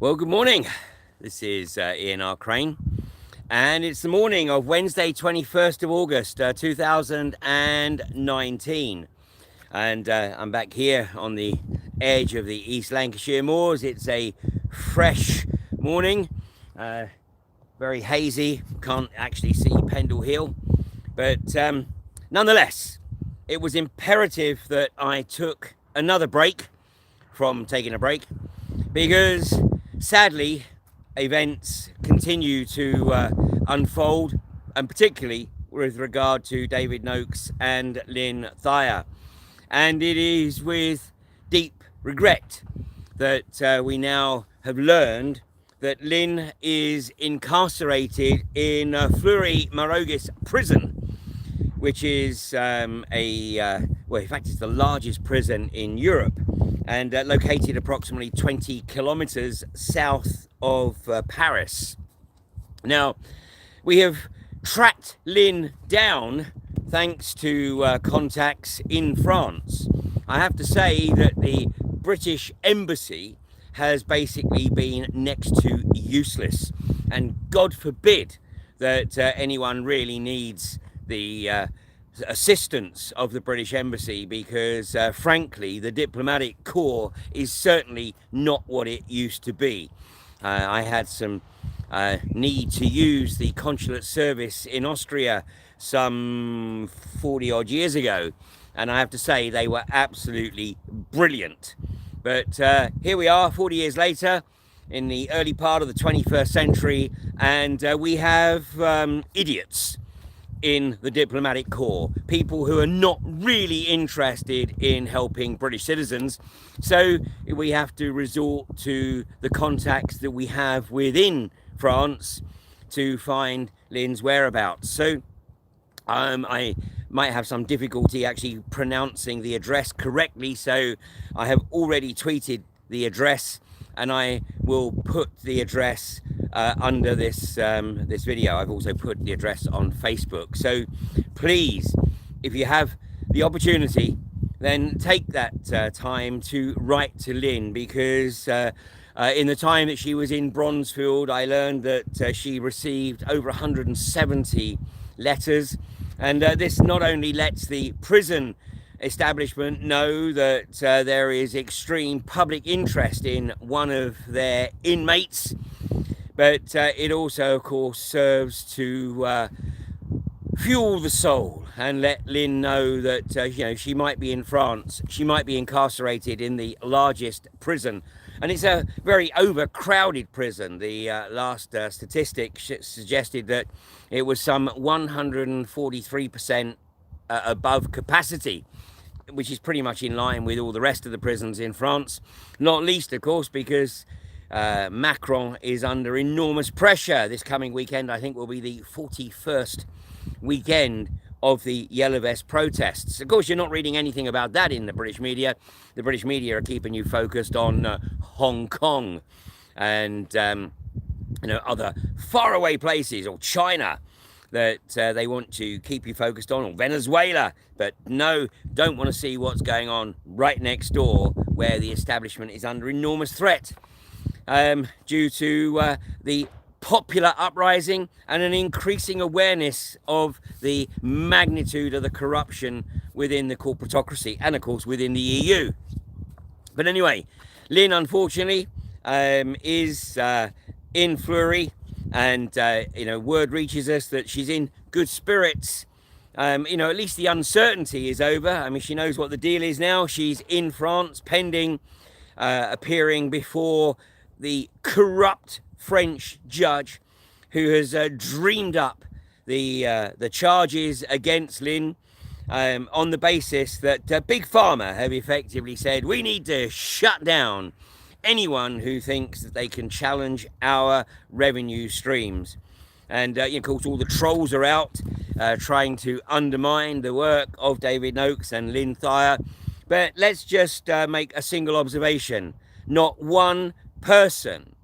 Well, good morning. This is Ian R. Crane, and it's the morning of Wednesday, 21st of August, 2019. And I'm back here on the edge of the East Lancashire moors. It's a fresh morning, very hazy, can't actually see Pendle Hill. But nonetheless, it was imperative that I took another break from taking a break because sadly, events continue to unfold, and particularly with regard to David Noakes and Lyn Thyer. And it is with deep regret that we now have learned that Lyn is incarcerated in Fleury Merogis Prison, which is well, in fact, it's the largest prison in Europe, and located approximately 20 kilometers south of Paris. Now, we have tracked Lyn down thanks to contacts in France. I have to say that the British Embassy has basically been next to useless, and God forbid that anyone really needs the assistance of the British Embassy, because frankly the diplomatic corps is certainly not what it used to be. I had some need to use the consulate service in Austria some 40 odd years ago, and I have to say they were absolutely brilliant. But here we are 40 years later in the early part of the 21st century, and we have idiots in the diplomatic corps, people who are not really interested in helping British citizens. So we have to resort to the contacts that we have within France to find Lyn's whereabouts. So I might have some difficulty actually pronouncing the address correctly, so I have already tweeted the address, and I will put the address under this this video. I've also put the address on Facebook. So please, if you have the opportunity, then take that time to write to Lyn, because in the time that she was in Bronzefield, I learned that she received over 170 letters, and this not only lets the prison establishment know that there is extreme public interest in one of their inmates, but it also, of course, serves to fuel the soul and let Lyn know that you know, she might be in France, she might be incarcerated in the largest prison, and it's a very overcrowded prison. The last statistic suggested that it was some 143% above capacity, which is pretty much in line with all the rest of the prisons in France, not least, of course, because Macron is under enormous pressure. This coming weekend, I think, will be the 41st weekend of the Yellow Vest protests. Of course, you're not reading anything about that in the British media. The British media are keeping you focused on Hong Kong and you know, other faraway places, or China, that they want to keep you focused on, or Venezuela, but no, don't want to see what's going on right next door, where the establishment is under enormous threat due to the popular uprising and an increasing awareness of the magnitude of the corruption within the corporatocracy and, of course, within the EU. But anyway, Lyn, unfortunately, is in Fleury, and you know, word reaches us that she's in good spirits. You know, at least the uncertainty is over. I mean, she knows what the deal is now. She's in France pending appearing before the corrupt French judge who has dreamed up the charges against Lyn on the basis that Big Pharma have effectively said, we need to shut down anyone who thinks that they can challenge our revenue streams. And of course, all the trolls are out trying to undermine the work of David Noakes and Lyn Thyer. But let's just make a single observation. Not one person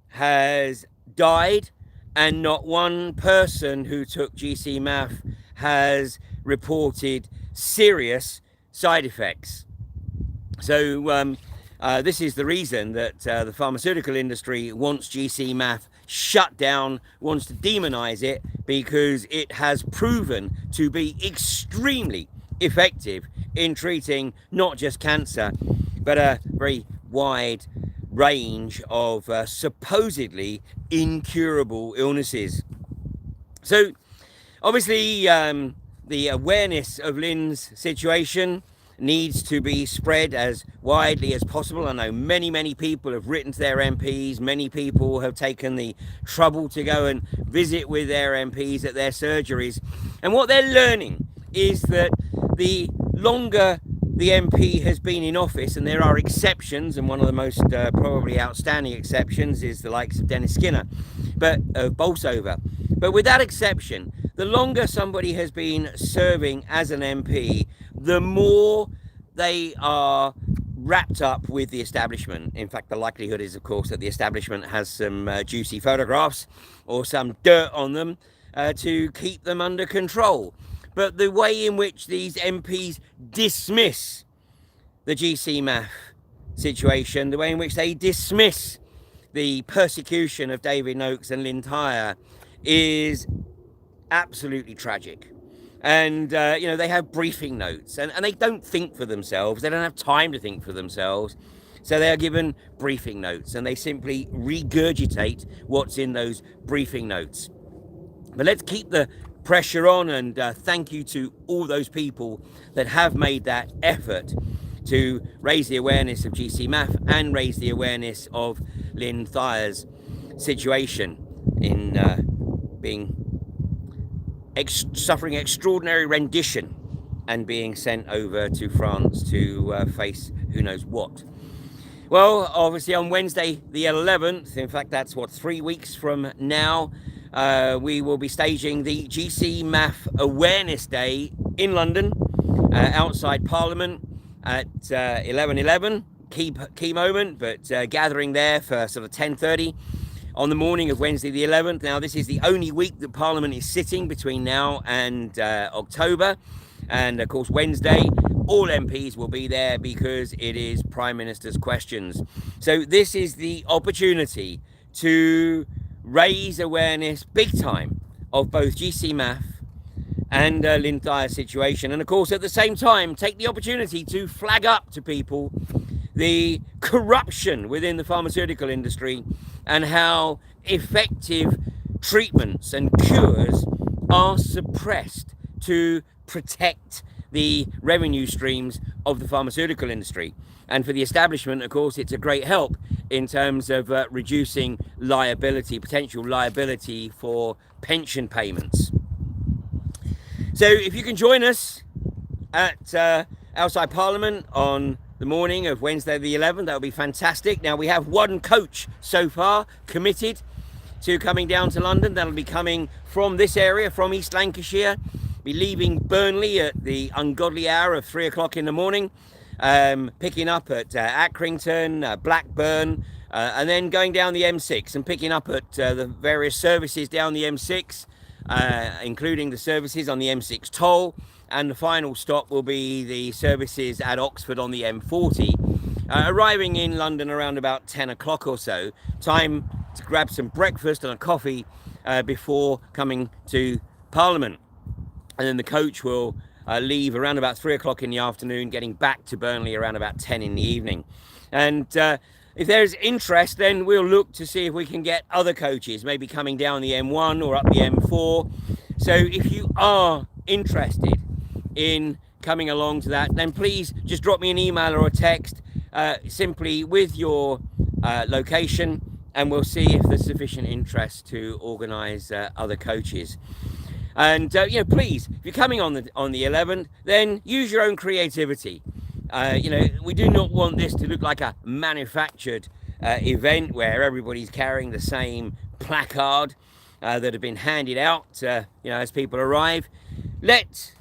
has died, and not one person who took GcMAF has reported serious side effects. So This is the reason that the pharmaceutical industry wants GcMAF shut down, wants to demonize it, because it has proven to be extremely effective in treating not just cancer, but a very wide range of supposedly incurable illnesses. So obviously, the awareness of Lyn's situation needs to be spread as widely as possible. I know many people have written to their MPs. Many people have taken the trouble to go and visit with their MPs at their surgeries. And what they're learning is that the longer the MP has been in office, and there are exceptions, and one of the most probably outstanding exceptions is the likes of Dennis Skinner, but Bolsover. But with that exception, the longer somebody has been serving as an MP, the more they are wrapped up with the establishment. In fact, the likelihood is, of course, that the establishment has some juicy photographs or some dirt on them to keep them under control. But the way in which these MPs dismiss the GcMAF situation, the way in which they dismiss the persecution of David Noakes and Lyn Thyer, is absolutely tragic. And, they have briefing notes, and they don't think for themselves. They don't have time to think for themselves. So they are given briefing notes, and they simply regurgitate what's in those briefing notes. But let's keep the pressure on, and thank you to all those people that have made that effort to raise the awareness of GcMAF and raise the awareness of Lyn Thyer's situation in being suffering extraordinary rendition and being sent over to France to face who knows what. Well, obviously on Wednesday the 11th, in fact that's 3 weeks from now, we will be staging the GcMAF Awareness Day in London, outside Parliament at 11:11. Key moment, but gathering there for sort of 10:30 on the morning of Wednesday the 11th. Now, this is the only week that Parliament is sitting between now and October. And of course, Wednesday, all MPs will be there because it is Prime Minister's questions. So this is the opportunity to raise awareness big time of both GcMAF and Lyn Thyer's situation. And of course, at the same time, take the opportunity to flag up to people the corruption within the pharmaceutical industry and how effective treatments and cures are suppressed to protect the revenue streams of the pharmaceutical industry. And for the establishment, of course, it's a great help in terms of reducing liability, potential liability for pension payments. So if you can join us at outside Parliament on the morning of Wednesday the 11th, that would be fantastic. Now, we have one coach so far committed to coming down to London. That'll be coming from this area, from East Lancashire, be leaving Burnley at the ungodly hour of 3 o'clock in the morning, picking up at Accrington, Blackburn, and then going down the M6 and picking up at the various services down the M6, including the services on the M6 toll. And the final stop will be the services at Oxford on the M40, arriving in London around about 10 o'clock or so. Time to grab some breakfast and a coffee before coming to Parliament. And then the coach will leave around about 3 o'clock in the afternoon, getting back to Burnley around about 10 in the evening. And if there's interest, then we'll look to see if we can get other coaches, maybe coming down the M1 or up the M4. So if you are interested in coming along to that, then please just drop me an email or a text simply with your location, and we'll see if there's sufficient interest to organise other coaches. And please, if you're coming on the 11th, then use your own creativity. We do not want this to look like a manufactured event where everybody's carrying the same placard that have been handed out as people arrive. Let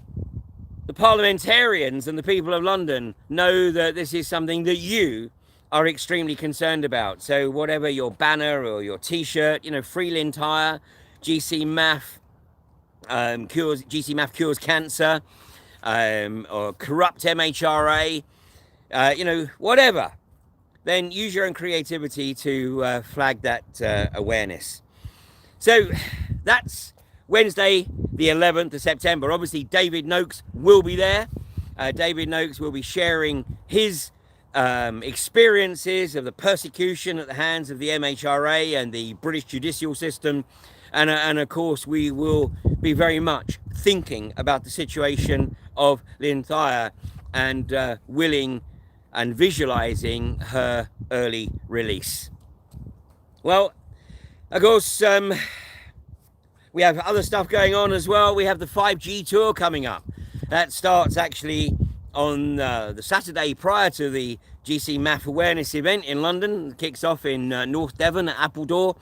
the parliamentarians and the people of London know that this is something that you are extremely concerned about. So whatever your banner or your t-shirt, free Lyn Thyer, GcMAF GcMAF cures cancer, or corrupt MHRA, whatever. then use your own creativity to flag that awareness. So that's Wednesday, the 11th of September. Obviously, David Noakes will be there. David Noakes will be sharing his experiences of the persecution at the hands of the MHRA and the British judicial system. And of course, we will be very much thinking about the situation of Lyn Thyer and willing and visualizing her early release. Well, of course, we have other stuff going on as well. We have the 5G tour coming up. That starts actually on the Saturday prior to the GcMAF awareness event in London. It kicks off in North Devon at Appledore,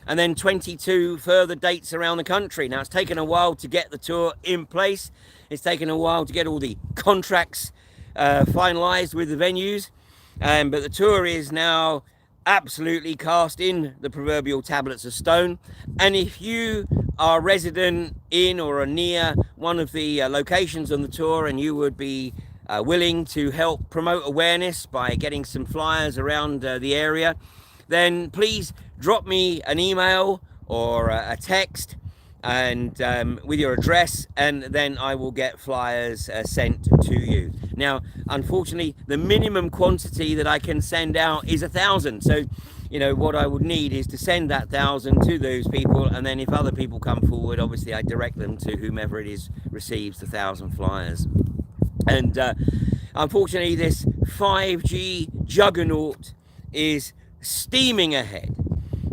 and then 22 further dates around the country. Now, it's taken a while to get the tour in place. It's taken a while to get all the contracts finalized with the venues, but the tour is now absolutely cast in the proverbial tablets of stone. And if you are resident in or are near one of the locations on the tour, and you would be willing to help promote awareness by getting some flyers around the area, then please drop me an email or a text and with your address, and then I will get flyers sent to you. Now, unfortunately, the minimum quantity that I can send out is 1,000. So, you know, what I would need is to send that 1,000 to those people, and then if other people come forward, obviously I direct them to whomever it is receives the 1,000 flyers. And unfortunately, this 5G juggernaut is steaming ahead.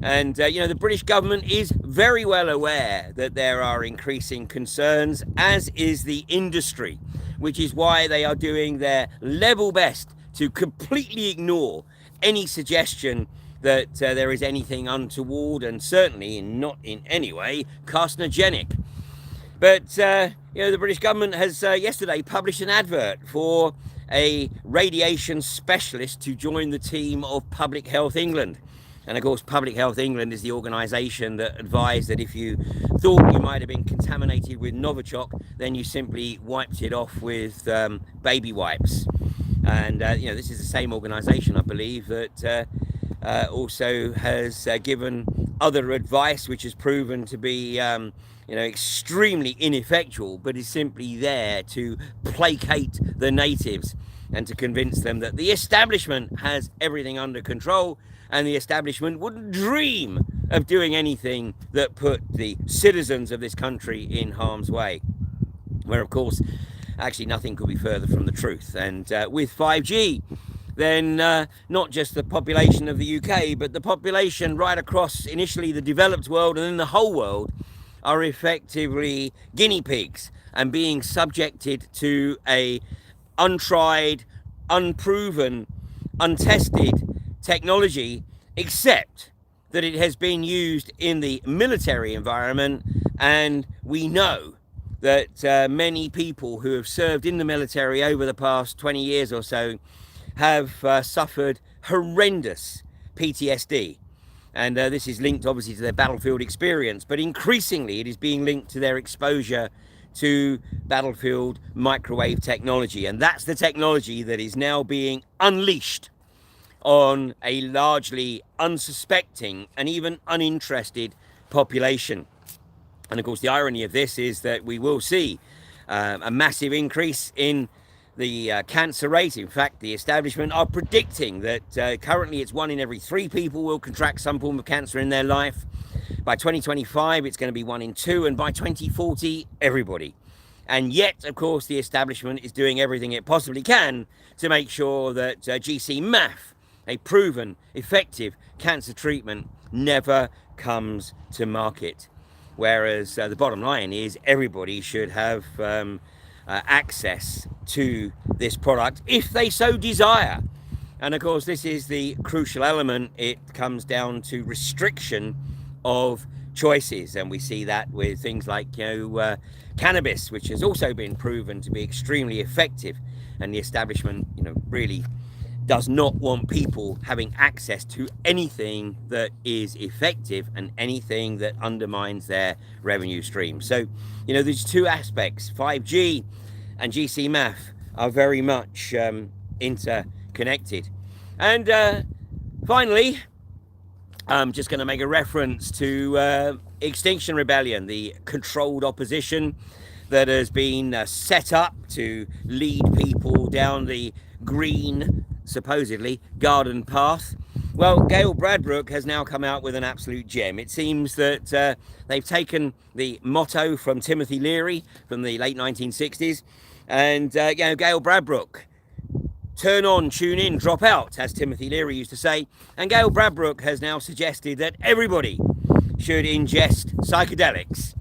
And, you know, the British government is very well aware that there are increasing concerns, as is the industry, which is why they are doing their level best to completely ignore any suggestion that there is anything untoward, and certainly not in any way carcinogenic. But, you know, the British government has yesterday published an advert for a radiation specialist to join the team of Public Health England. And of course, Public Health England is the organisation that advised that if you thought you might have been contaminated with Novichok, then you simply wiped it off with baby wipes. And, you know, this is the same organisation, I believe, that also has given other advice, which has proven to be, you know, extremely ineffectual, but is simply there to placate the natives and to convince them that the establishment has everything under control, and the establishment wouldn't dream of doing anything that put the citizens of this country in harm's way. Where, of course, actually nothing could be further from the truth. And with 5G, then not just the population of the UK, but the population right across initially the developed world and then the whole world are effectively guinea pigs and being subjected to a untried, unproven, untested technology, except that it has been used in the military environment. And we know that many people who have served in the military over the past 20 years or so have suffered horrendous PTSD. And this is linked obviously to their battlefield experience, but increasingly it is being linked to their exposure to battlefield microwave technology. And that's the technology that is now being unleashed on a largely unsuspecting and even uninterested population. And of course, the irony of this is that we will see a massive increase in the cancer rate. In fact, the establishment are predicting that currently it's 1 in every 3 people will contract some form of cancer in their life. By 2025, it's going to be 1 in 2, and by 2040, everybody. And yet, of course, the establishment is doing everything it possibly can to make sure that GcMAF, a proven, effective cancer treatment, never comes to market. Whereas the bottom line is everybody should have access to this product if they so desire. And of course, this is the crucial element. It comes down to restriction of choices, and we see that with things like, you know, cannabis, which has also been proven to be extremely effective. And the establishment, you know, really does not want people having access to anything that is effective and anything that undermines their revenue stream. So, you know, there's 2 aspects. 5G and GcMAF are very much interconnected. And finally, I'm just going to make a reference to Extinction Rebellion, the controlled opposition that has been set up to lead people down the green, supposedly, garden path. Well, Gail Bradbrook has now come out with an absolute gem. It seems that they've taken the motto from Timothy Leary from the late 1960s, and Gail Bradbrook, turn on, tune in, drop out, as Timothy Leary used to say. And Gail Bradbrook has now suggested that everybody should ingest psychedelics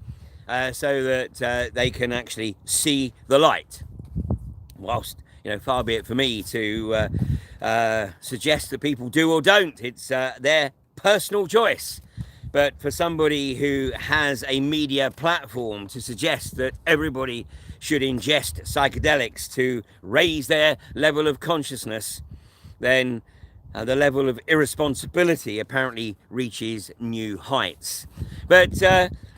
so that they can actually see the light. Whilst, far be it for me to suggest that people do or don't. It's their personal choice. But for somebody who has a media platform to suggest that everybody should ingest psychedelics to raise their level of consciousness, then the level of irresponsibility apparently reaches new heights. But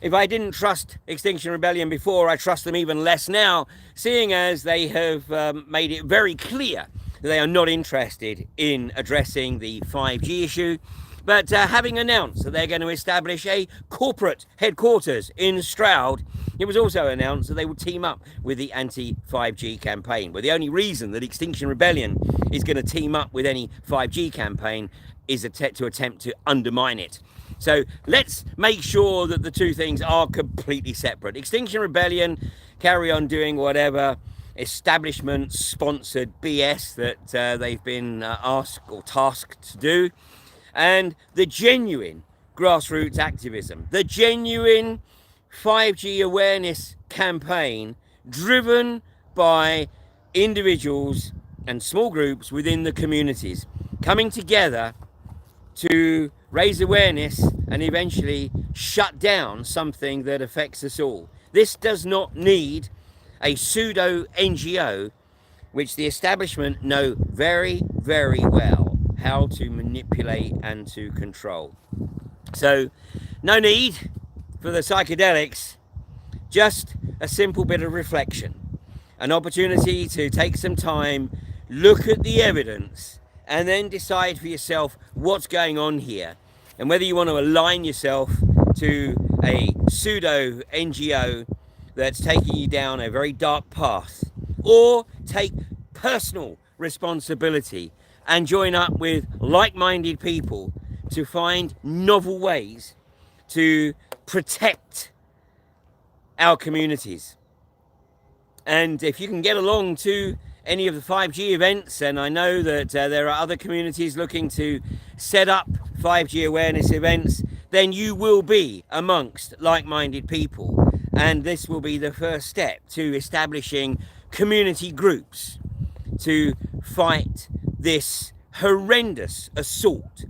if I didn't trust Extinction Rebellion before, I trust them even less now, seeing as they have made it very clear that they are not interested in addressing the 5G issue. But having announced that they're going to establish a corporate headquarters in Stroud, it was also announced that they would team up with the anti-5G campaign. But the only reason that Extinction Rebellion is going to team up with any 5G campaign is to attempt to undermine it. So let's make sure that the two things are completely separate. Extinction Rebellion carry on doing whatever establishment-sponsored BS that they've been asked or tasked to do. And the genuine grassroots activism, the genuine 5G awareness campaign driven by individuals and small groups within the communities coming together to raise awareness and eventually shut down something that affects us all. This does not need a pseudo NGO, which the establishment know very, very well how to manipulate and to control. So no need for the psychedelics, just a simple bit of reflection, an opportunity to take some time, look at the evidence, and then decide for yourself what's going on here, and whether you want to align yourself to a pseudo NGO that's taking you down a very dark path, or take personal responsibility and join up with like-minded people to find novel ways to protect our communities. And if you can get along to any of the 5G events, and I know that there are other communities looking to set up 5G awareness events, then you will be amongst like-minded people. And this will be the first step to establishing community groups to fight this horrendous assault,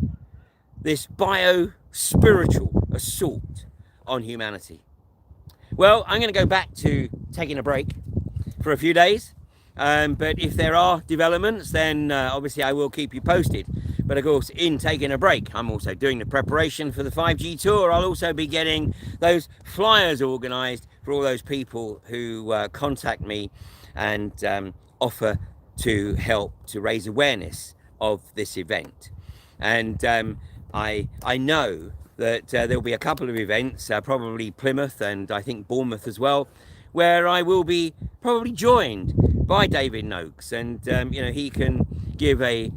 this bio-spiritual assault on humanity. Well, I'm going to go back to taking a break for a few days. But if there are developments, then obviously I will keep you posted. But of course, in taking a break, I'm also doing the preparation for the 5G tour. I'll also be getting those flyers organised for all those people who contact me and offer to help to raise awareness of this event. And I know that there'll be a couple of events, probably Plymouth and I think Bournemouth as well, where I will be probably joined by David Noakes, and he can give a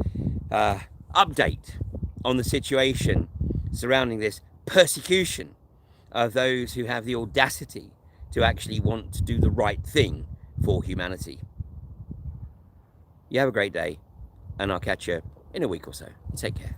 update on the situation surrounding this persecution of those who have the audacity to actually want to do the right thing for humanity. You have a great day, and I'll catch you in a week or so. Take care.